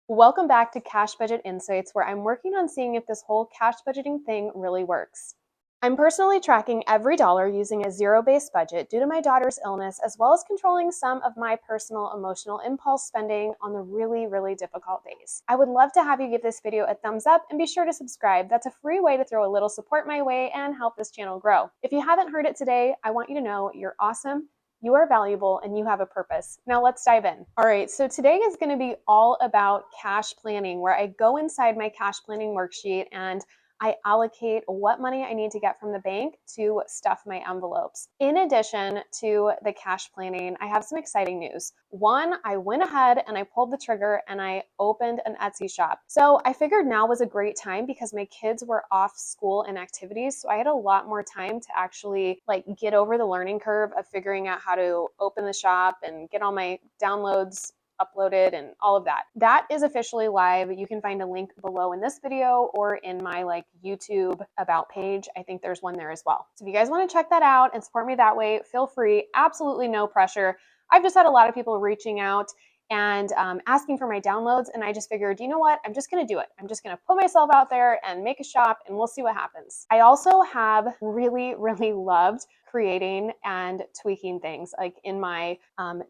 Welcome back to Cash Budget Insights, where I'm working on seeing if this whole cash budgeting thing really works. I'm personally tracking every dollar using a zero-based budget due to my daughter's illness, as well as controlling some of my personal emotional impulse spending on the really difficult days. I would love to have you give this video a thumbs up and be sure to subscribe. That's a free way to throw a little support my way and help this channel grow. If you haven't heard it today, I want you to know you're awesome. You are valuable and you have a purpose. Now let's dive in. All right, so today is going to be all about cash planning, where I go inside my cash planning worksheet and I allocate what money I need to get from the bank to stuff my envelopes. In addition to the cash planning, I have some exciting news. One, I went ahead and I pulled the trigger and I opened an Etsy shop. So I figured now was a great time because my kids were off school and activities. So I had a lot more time to actually get over the learning curve of figuring out how to open the shop and get all my downloads uploaded and all of that. That is officially live. You can find a link below in this video or in my YouTube about page. I think there's one there as well. So if you guys want to check that out and support me that way, feel free. Absolutely no pressure. I've just had a lot of people reaching out and asking for my downloads, and I just figured, you know what? I'm just going to do it. I'm just going to put myself out there and make a shop and we'll see what happens. I also have really loved creating and tweaking things in my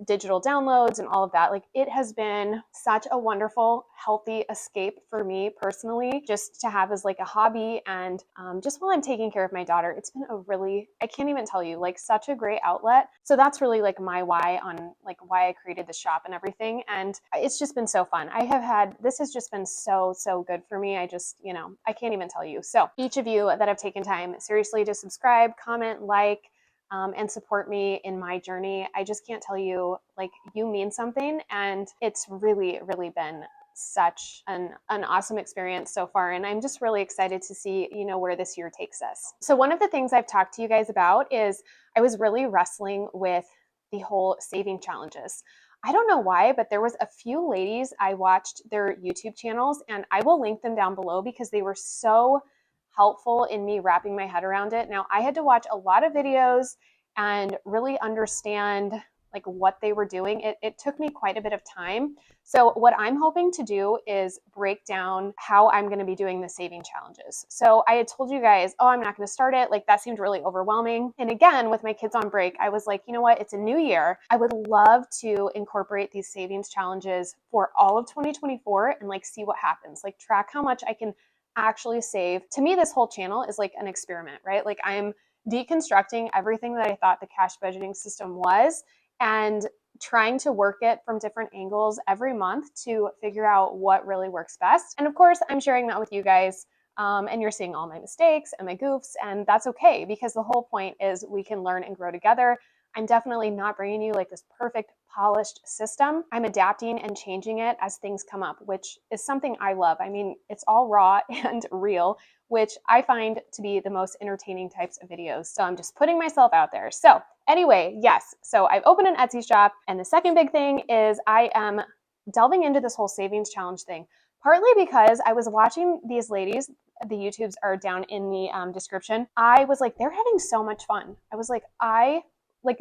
digital downloads and all of that. It has been such a wonderful, healthy escape for me personally, just to have as a hobby. And just while I'm taking care of my daughter, it's been I can't even tell you, such a great outlet. So that's really my why on why I created the shop and everything. And it's just been so fun. This has just been so good for me. I just, I can't even tell you. So each of you that have taken time seriously to subscribe, comment, and support me in my journey, I just can't tell you, you mean something. And it's really been such an awesome experience so far. And I'm just really excited to see, where this year takes us. So one of the things I've talked to you guys about is I was really wrestling with the whole saving challenges. I don't know why, but there was a few ladies, I watched their YouTube channels, and I will link them down below because they were so helpful in me wrapping my head around it. Now, I had to watch a lot of videos and really understand what they were doing. It took me quite a bit of time. So what I'm hoping to do is break down how I'm going to be doing the saving challenges. So I had told you guys, oh, I'm not going to start it. That seemed really overwhelming. And again, with my kids on break, I was like, you know what? It's a new year. I would love to incorporate these savings challenges for all of 2024 and see what happens. Track how much I can actually save. To me, this whole channel is an experiment, right? I'm deconstructing everything that I thought the cash budgeting system was and trying to work it from different angles every month to figure out what really works best. And of course, I'm sharing that with you guys. And you're seeing all my mistakes and my goofs, and that's okay because the whole point is we can learn and grow together. I'm definitely not bringing you this perfect polished system. I'm adapting and changing it as things come up, which is something I love. I mean, it's all raw and real, which I find to be the most entertaining types of videos. So I'm just putting myself out there. So anyway, yes, so I've opened an Etsy shop, and the second big thing is I am delving into this whole savings challenge thing, partly because I was watching these ladies. The YouTubes are down in the description. I was like, they're having so much fun. I was like,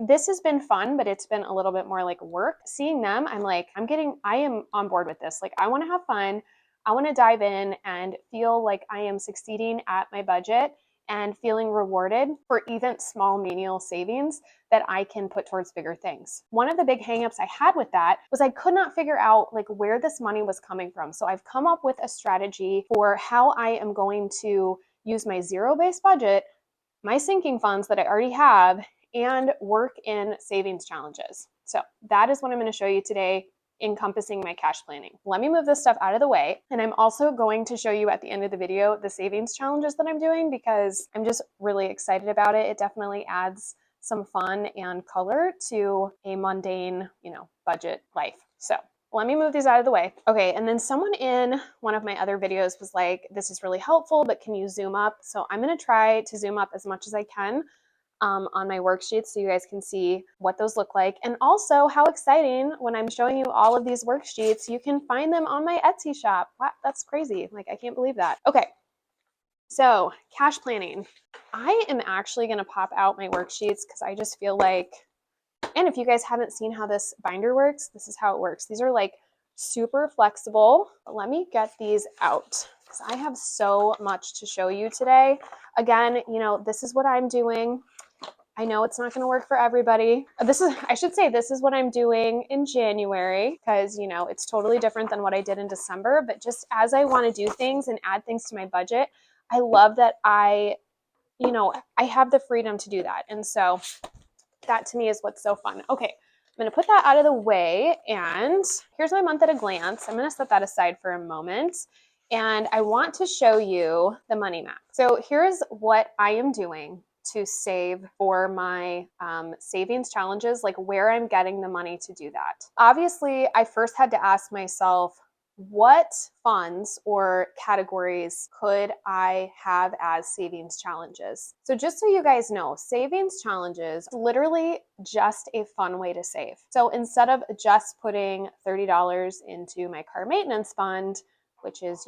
this has been fun, but it's been a little bit more work. Seeing them, I'm like, I am on board with this. I want to have fun. I want to dive in and feel like I am succeeding at my budget and feeling rewarded for even small menial savings that I can put towards bigger things. One of the big hangups I had with that was I could not figure out where this money was coming from. So I've come up with a strategy for how I am going to use my zero-based budget, my sinking funds that I already have, and work in savings challenges. So that is what I'm going to show you today, encompassing my cash planning. Let me move this stuff out of the way. And I'm also going to show you at the end of the video the savings challenges that I'm doing because I'm just really excited about it. It definitely adds some fun and color to a mundane, budget life. So let me move these out of the way. Okay, and then someone in one of my other videos was like, this is really helpful, but can you zoom up? So I'm going to try to zoom up as much as I can on my worksheets so you guys can see what those look like. And also how exciting when I'm showing you all of these worksheets, you can find them on my Etsy shop. Wow, that's crazy. I can't believe that. Okay, so cash planning. I am actually going to pop out my worksheets because I just feel and if you guys haven't seen how this binder works, this is how it works. These are super flexible. Let me get these out because I have so much to show you today. Again, this is what I'm doing. I know it's not going to work for everybody. This is what I'm doing in January because, it's totally different than what I did in December. But just as I want to do things and add things to my budget, I love that I have the freedom to do that. And so that to me is what's so fun. Okay, I'm going to put that out of the way. And here's my month at a glance. I'm going to set that aside for a moment. And I want to show you the money map. So here's what I am doing to save for my savings challenges, like where I'm getting the money to do that. Obviously, I first had to ask myself, what funds or categories could I have as savings challenges? So just so you guys know, savings challenges literally just a fun way to save. So instead of just putting $30 into my car maintenance fund, which is,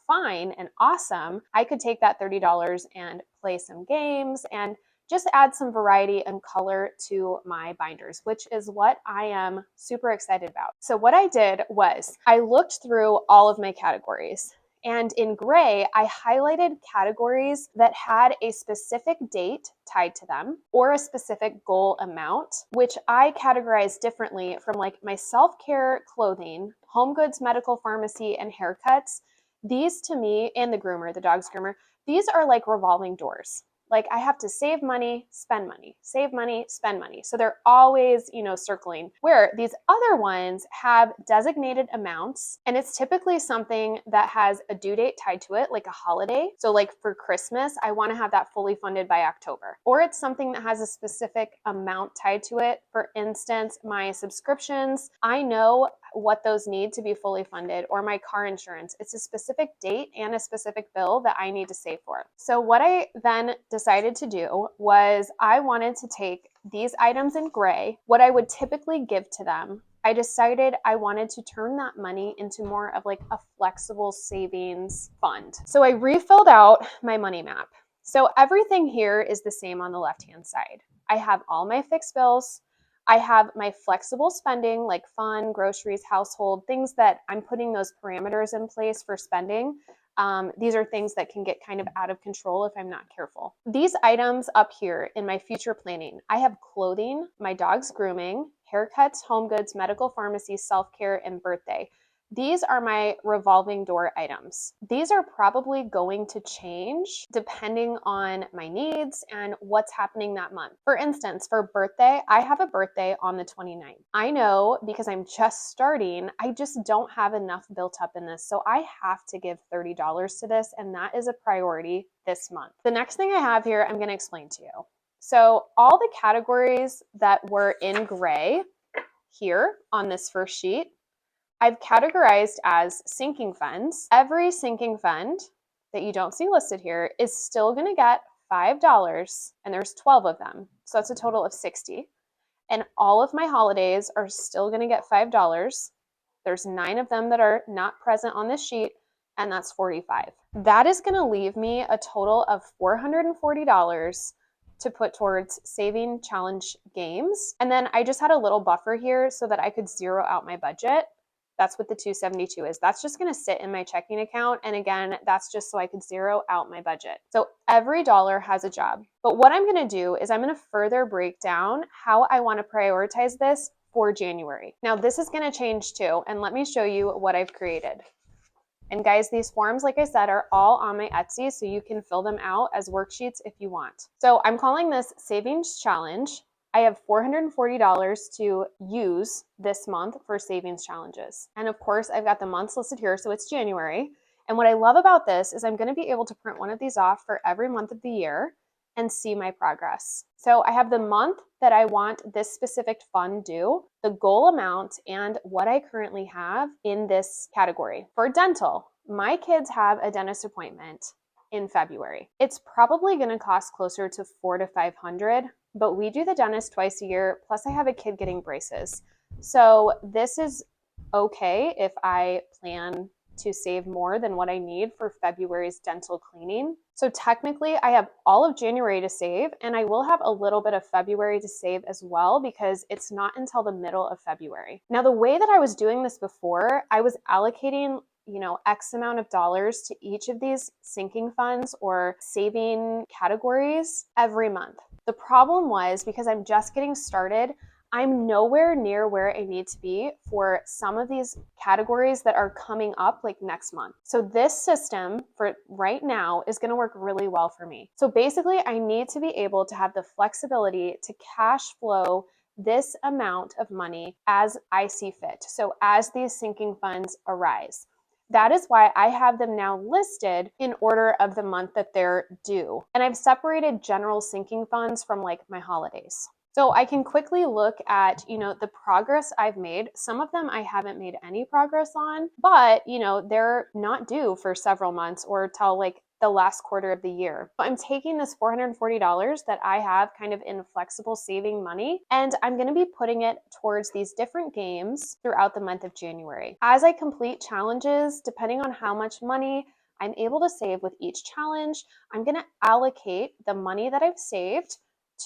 fine and awesome, I could take that $30 and play some games and just add some variety and color to my binders, which is what I am super excited about. So what I did was I looked through all of my categories, and in gray, I highlighted categories that had a specific date tied to them or a specific goal amount, which I categorized differently from like my self-care clothing, home goods, medical, pharmacy, and haircuts. These to me, and the groomer, the dog's groomer, these are like revolving doors. Like I have to save money, spend money, save money, spend money. So they're always, circling, where these other ones have designated amounts. And it's typically something that has a due date tied to it, like a holiday. So like for Christmas, I want to have that fully funded by October. Or it's something that has a specific amount tied to it. For instance, my subscriptions, I know what those need to be fully funded, or my car insurance. It's a specific date and a specific bill that I need to save for. So what I then decided to do was I wanted to take these items in gray, what I would typically give to them. I decided I wanted to turn that money into more of like a flexible savings fund. So I refilled out my money map. So everything here is the same on the left-hand side. I have all my fixed bills. I have my flexible spending like fun, groceries, household, things that I'm putting those parameters in place for spending. These are things that can get kind of out of control if I'm not careful. These items up here in my future planning, I have clothing, my dog's grooming, haircuts, home goods, medical, pharmacy, self-care, and birthday. These are my revolving door items. These are probably going to change depending on my needs and what's happening that month. For instance, for birthday, I have a birthday on the 29th. I know because I'm just starting, I just don't have enough built up in this. So I have to give $30 to this, and that is a priority this month. The next thing I have here, I'm going to explain to you. So all the categories that were in gray here on this first sheet, I've categorized as sinking funds. Every sinking fund that you don't see listed here is still going to get $5, and there's 12 of them. So that's a total of 60. And all of my holidays are still going to get $5. There's 9 of them that are not present on this sheet, and that's 45. That is going to leave me a total of $440 to put towards saving challenge games. And then I just had a little buffer here so that I could zero out my budget. That's what the $272 is. That's just going to sit in my checking account. And again, that's just so I could zero out my budget. So every dollar has a job. But what I'm going to do is I'm going to further break down how I want to prioritize this for January. Now, this is going to change too. And let me show you what I've created. And guys, these forms, like I said, are all on my Etsy, so you can fill them out as worksheets if you want. So I'm calling this Savings Challenge. I have $440 to use this month for savings challenges. And of course, I've got the months listed here, so it's January. And what I love about this is I'm going to be able to print one of these off for every month of the year and see my progress. So I have the month that I want this specific fund due, the goal amount, and what I currently have in this category. For dental, my kids have a dentist appointment in February. It's probably going to cost closer to $400 to $500, but we do the dentist twice a year, plus I have a kid getting braces. So this is okay if I plan to save more than what I need for February's dental cleaning. So technically I have all of January to save, and I will have a little bit of February to save as well because it's not until the middle of February. Now, the way that I was doing this before, I was allocating X amount of dollars to each of these sinking funds or saving categories every month. The problem was, because I'm just getting started, I'm nowhere near where I need to be for some of these categories that are coming up like next month. So this system for right now is going to work really well for me. So basically, I need to be able to have the flexibility to cash flow this amount of money as I see fit. So as these sinking funds arise. That is why I have them now listed in order of the month that they're due. And I've separated general sinking funds from like my holidays. So I can quickly look at, the progress I've made. Some of them I haven't made any progress on, but, they're not due for several months or till like the last quarter of the year. So I'm taking this $440 that I have kind of in flexible saving money, and I'm going to be putting it towards these different games throughout the month of January. As I complete challenges, depending on how much money I'm able to save with each challenge, I'm going to allocate the money that I've saved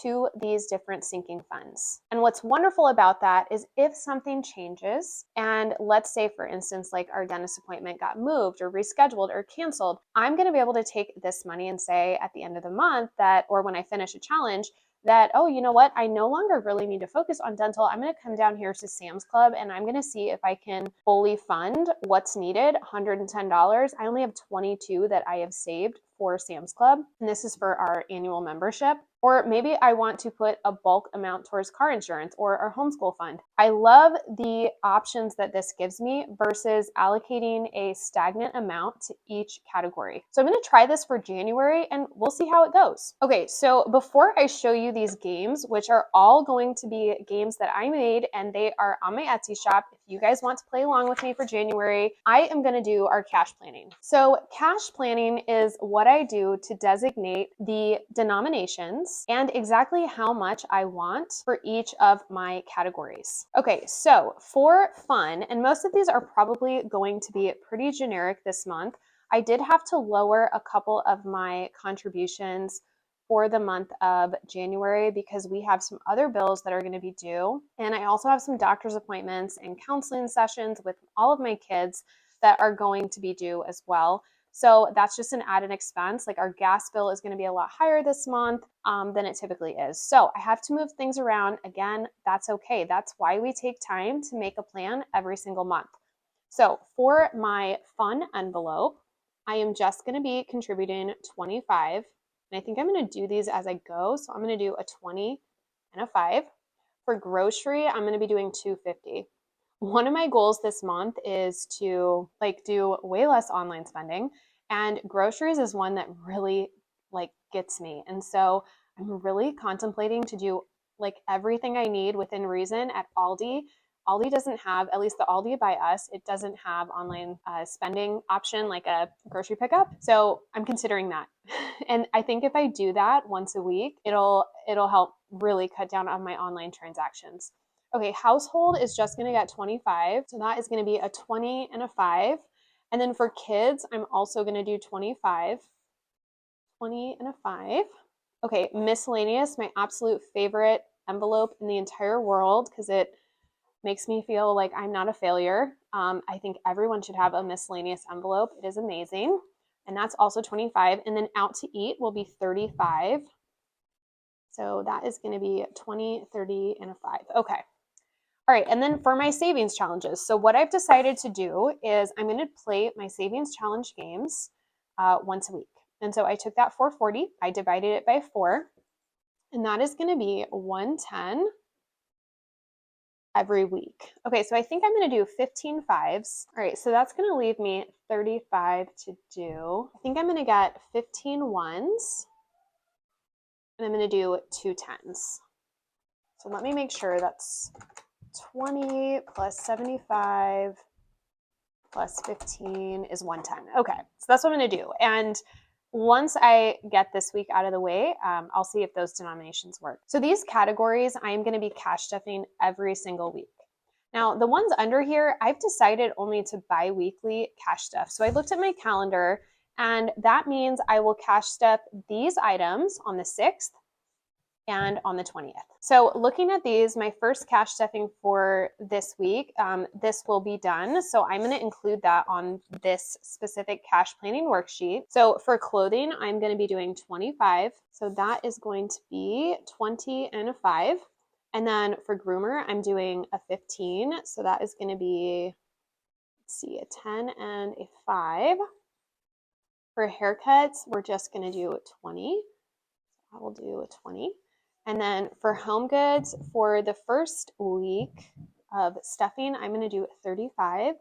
to these different sinking funds. And what's wonderful about that is if something changes, and let's say for instance, like our dentist appointment got moved or rescheduled or canceled, I'm going to be able to take this money and say at the end of the month that, or when I finish a challenge, that, oh, you know what? I no longer really need to focus on dental. I'm going to come down here to Sam's Club and I'm going to see if I can fully fund what's needed, $110. I only have 22 that I have saved for Sam's Club, and this is for our annual membership. Or maybe I want to put a bulk amount towards car insurance or our homeschool fund. I love the options that this gives me versus allocating a stagnant amount to each category. So I'm going to try this for January and we'll see how it goes. Okay, so before I show you these games, which are all going to be games that I made and they are on my Etsy shop, if you guys want to play along with me for January, I am going to do our cash planning. So cash planning is what I do to designate the denominations and exactly how much I want for each of my categories. Okay, so for fun, and most of these are probably going to be pretty generic this month, I did have to lower a couple of my contributions for the month of January because we have some other bills that are going to be due. And I also have some doctor's appointments and counseling sessions with all of my kids that are going to be due as well. So that's just an added expense. Like our gas bill is going to be a lot higher this month than it typically is. So I have to move things around. Again, that's okay. That's why we take time to make a plan every single month. So for my fun envelope, I am just going to be contributing 25. And I think I'm going to do these as I go. So I'm going to do a 20 and a 5. For grocery, I'm going to be doing 250. One of my goals this month is to do way less online spending, and groceries is one that really gets me. And so I'm really contemplating to do everything I need within reason at Aldi. Aldi doesn't have, at least the Aldi by us, it doesn't have online spending option like a grocery pickup. So I'm considering that. And I think if I do that once a week, it'll help really cut down on my online transactions. Okay, household is just going to get 25. So that is going to be a 20 and a 5. And then for kids, I'm also going to do 25, 20 and a 5. Okay, miscellaneous, my absolute favorite envelope in the entire world because it makes me feel like I'm not a failure. I think everyone should have a miscellaneous envelope. It is amazing. And that's also 25. And then out to eat will be 35. So that is going to be 20, 30, and a 5. Okay. All right, and then for my savings challenges. So what I've decided to do is I'm going to play my savings challenge games once a week. And so I took that 440, I divided it by 4, and that is going to be 110 every week. Okay, so I think I'm going to do 15 5s. All right, so that's going to leave me 35 to do. I think I'm going to get 15 1s, and I'm going to do 2 10s. So let me make sure that's 20 plus 75 plus 15 is 110. Okay, so that's what I'm going to do. And once I get this week out of the way, I'll see if those denominations work. So these categories, I'm going to be cash stuffing every single week. Now, the ones under here, I've decided only to bi-weekly cash stuff. So I looked at my calendar, and that means I will cash stuff these items on the 6th and on the 20th. So looking at these, my first cash stuffing for this week, this will be done. So I'm going to include that on this specific cash planning worksheet. So for clothing, I'm going to be doing 25. So that is going to be 20 and a 5. And then for groomer, I'm doing a 15. So that is going to be, let's see, a 10 and a 5. For haircuts, we're just going to do 20. I will do a 20. And then for home goods, for the first week of stuffing, I'm going to do 35.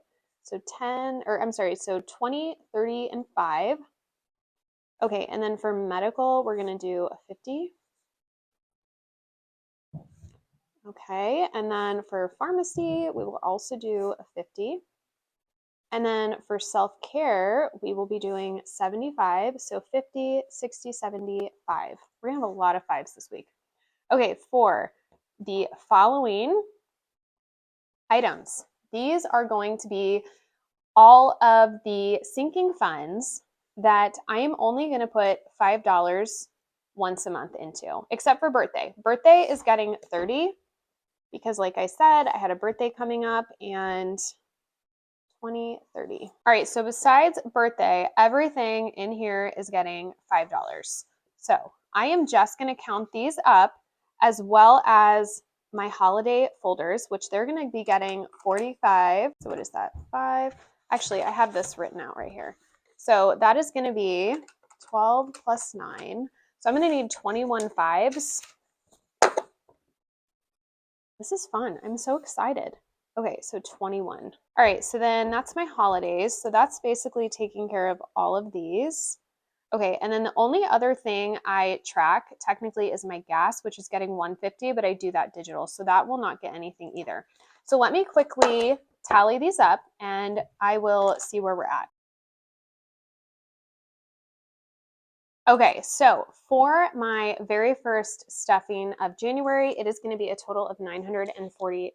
So 20, 30, and 5. Okay, and then for medical, we're going to do a 50. Okay, and then for pharmacy, we will also do a 50. And then for self-care, we will be doing 75. So 50, 60, 75. We're going to have a lot of 5s this week. Okay, for the following items, these are going to be all of the sinking funds that I am only going to put $5 once a month into, except for birthday. Birthday is getting 30 because, like I said, I had a birthday coming up, and 20, 30. All right, so besides birthday, everything in here is getting $5. So I am just going to count these up, as well as my holiday folders, which they're going to be getting 45. So what is that? 5. Actually, I have this written out right here. So that is going to be 12 plus 9. So I'm going to need 21 5s. This is fun. I'm so excited. Okay, so 21. All right, so then that's my holidays. So that's basically taking care of all of these. Okay, and then the only other thing I track technically is my gas, which is getting 150, but I do that digital, so that will not get anything either. So let me quickly tally these up, and I will see where we're at. Okay, so for my very first stuffing of January, it is going to be a total of $940.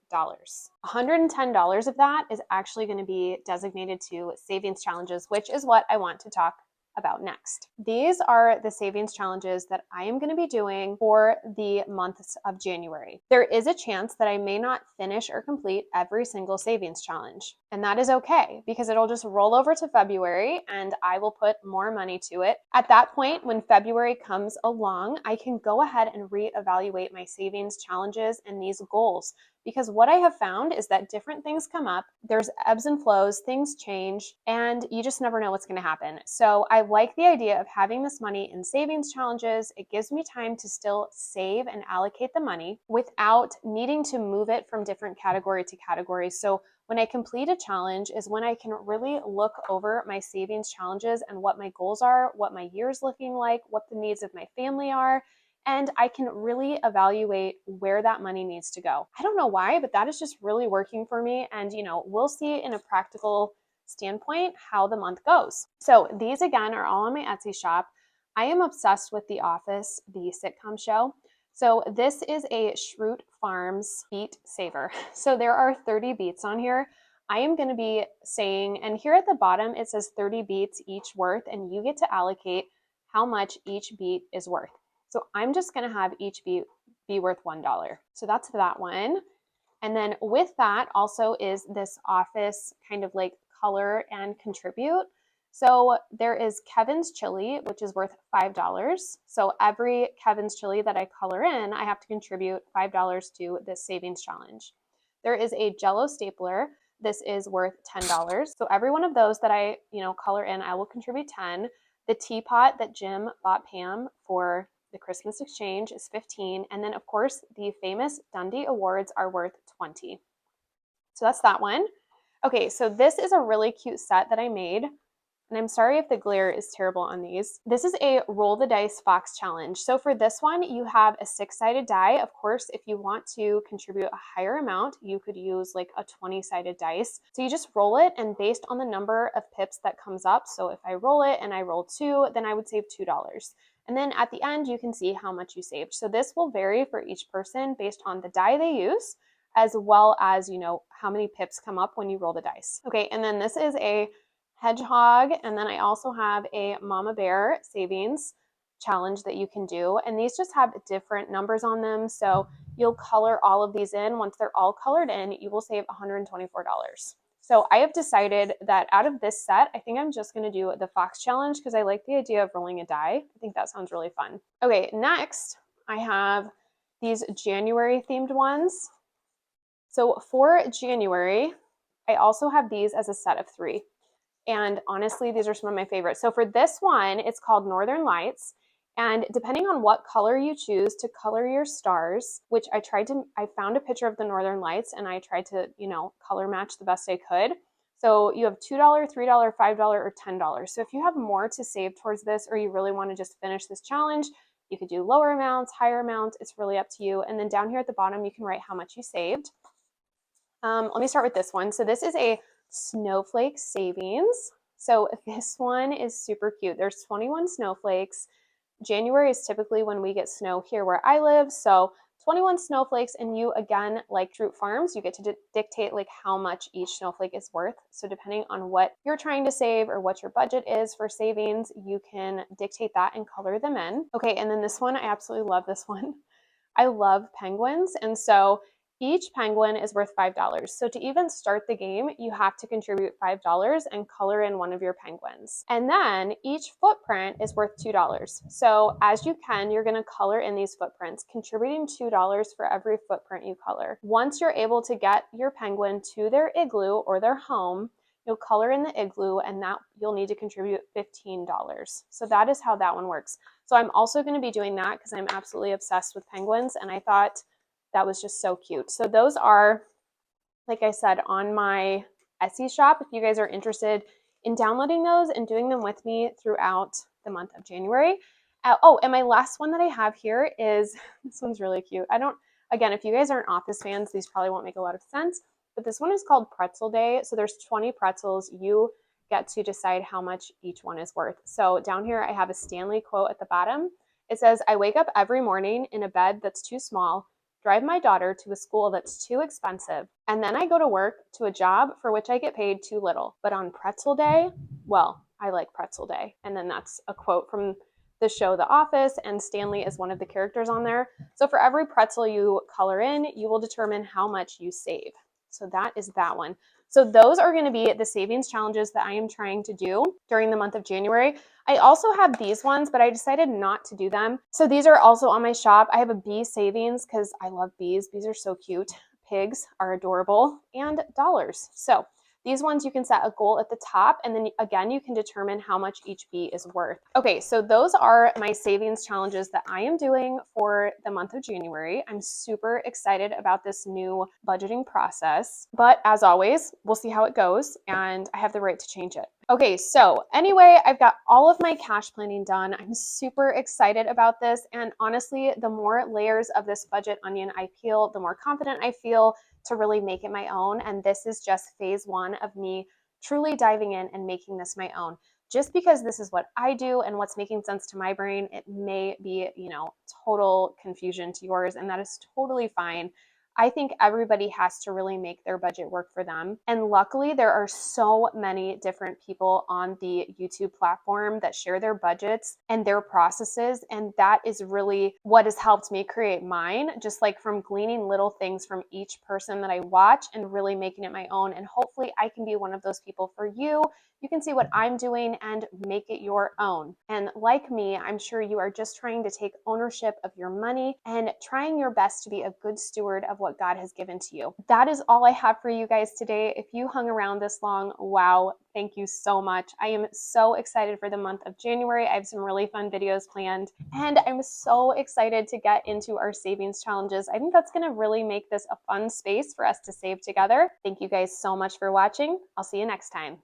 $110 of that is actually going to be designated to savings challenges, which is what I want to talk about next. These are the savings challenges that I am going to be doing for the months of January. There is a chance that I may not finish or complete every single savings challenge, and that is okay because it'll just roll over to February and I will put more money to it. At that point, when February comes along, I can go ahead and reevaluate my savings challenges and these goals, because what I have found is that different things come up, there's ebbs and flows, things change, and you just never know what's going to happen. So I like the idea of having this money in savings challenges. It gives me time to still save and allocate the money without needing to move it from different category to category. So when I complete a challenge is when I can really look over my savings challenges and what my goals are, what my year's looking like, what the needs of my family are, and I can really evaluate where that money needs to go. I don't know why, but that is just really working for me. And, we'll see in a practical standpoint how the month goes. So these, again, are all on my Etsy shop. I am obsessed with The Office, the sitcom show. So this is a Schrute Farms beet saver. So there are 30 beets on here. I am going to be saying, and here at the bottom, it says 30 beets each worth, and you get to allocate how much each beet is worth. So I'm just going to have each beet be worth $1. So that's that one. And then with that also is this Office kind of like color and contribute. So there is Kevin's chili, which is worth $5. So every Kevin's chili that I color in, I have to contribute $5 to this savings challenge. There is a Jello stapler. This is worth $10. So every one of those that I, color in, I will contribute 10. The teapot that Jim bought Pam for the Christmas exchange is 15. And then, of course, the famous Dundee Awards are worth 20. So that's that one. Okay, so this is a really cute set that I made. And I'm sorry if the glare is terrible on these. This is a roll the dice fox challenge. So for this one, you have a 6-sided die. Of course, if you want to contribute a higher amount, you could use like a 20-sided dice. So you just roll it, and based on the number of pips that comes up, so if I roll it and I roll 2, then I would save $2. And then at the end, you can see how much you saved. So this will vary for each person based on the die they use, as well as, how many pips come up when you roll the dice. Okay, and then this is a hedgehog, and then I also have a mama bear savings challenge that you can do, and these just have different numbers on them, so you'll color all of these in. Once they're all colored in, you will save $124. So I have decided that out of this set, I think I'm just going to do the Fox Challenge because I like the idea of rolling a die. I think that sounds really fun. Okay, next I have these January themed ones. So for January, I also have these as a set of 3. And honestly, these are some of my favorites. So for this one, it's called Northern Lights. And depending on what color you choose to color your stars, which I found a picture of the Northern Lights and I tried to, color match the best I could. So you have $2, $3, $5, or $10. So if you have more to save towards this, or you really want to just finish this challenge, you could do lower amounts, higher amounts. It's really up to you. And then down here at the bottom, you can write how much you saved. Let me start with this one. So this is a snowflake savings. So this one is super cute. There's 21 snowflakes. January is typically when we get snow here where I live. So 21 snowflakes, and you, again, like Troop Farms, you get to dictate like how much each snowflake is worth. So depending on what you're trying to save or what your budget is for savings, you can dictate that and color them in. Okay, and then this one, I absolutely love this one. I love penguins, and so each penguin is worth $5. So to even start the game, you have to contribute $5 and color in one of your penguins. And then each footprint is worth $2. So as you can, you're going to color in these footprints, contributing $2 for every footprint you color. Once you're able to get your penguin to their igloo or their home, you'll color in the igloo, and that you'll need to contribute $15. So that is how that one works. So I'm also going to be doing that because I'm absolutely obsessed with penguins, and I thought that was just so cute. So those are, like I said, on my Etsy shop if you guys are interested in downloading those and doing them with me throughout the month of January. And my last one that I have here is, this one's really cute. Again, if you guys aren't Office fans, these probably won't make a lot of sense, but this one is called Pretzel Day. So there's 20 pretzels. You get to decide how much each one is worth. So down here, I have a Stanley quote at the bottom. It says, "I wake up every morning in a bed that's too small, drive my daughter to a school that's too expensive, and then I go to work to a job for which I get paid too little. But on Pretzel Day, well, I like Pretzel Day." And then that's a quote from the show The Office, and Stanley is one of the characters on there. So for every pretzel you color in, you will determine how much you save. So that is that one. So those are going to be the savings challenges that I am trying to do during the month of January. I also have these ones, but I decided not to do them. So these are also on my shop. I have a bee savings because I love bees. Bees are so cute. Pigs are adorable, and dollars. So these ones you can set a goal at the top, and then again, you can determine how much each bee is worth. Okay, so those are my savings challenges that I am doing for the month of January. I'm super excited about this new budgeting process, but as always, we'll see how it goes, and I have the right to change it. Okay, so anyway, I've got all of my cash planning done. I'm super excited about this, and honestly, the more layers of this budget onion I peel, the more confident I feel to really make it my own. And this is just phase 1 of me truly diving in and making this my own. Just because this is what I do and what's making sense to my brain, it may be, total confusion to yours, and that is totally fine. I think everybody has to really make their budget work for them. And luckily, there are so many different people on the YouTube platform that share their budgets and their processes. And that is really what has helped me create mine, just like from gleaning little things from each person that I watch and really making it my own. And hopefully I can be one of those people for you. You can see what I'm doing and make it your own. And like me, I'm sure you are just trying to take ownership of your money and trying your best to be a good steward of what God has given to you. That is all I have for you guys today. If you hung around this long, wow, thank you so much. I am so excited for the month of January. I have some really fun videos planned, and I'm so excited to get into our savings challenges. I think that's going to really make this a fun space for us to save together. Thank you guys so much for watching. I'll see you next time.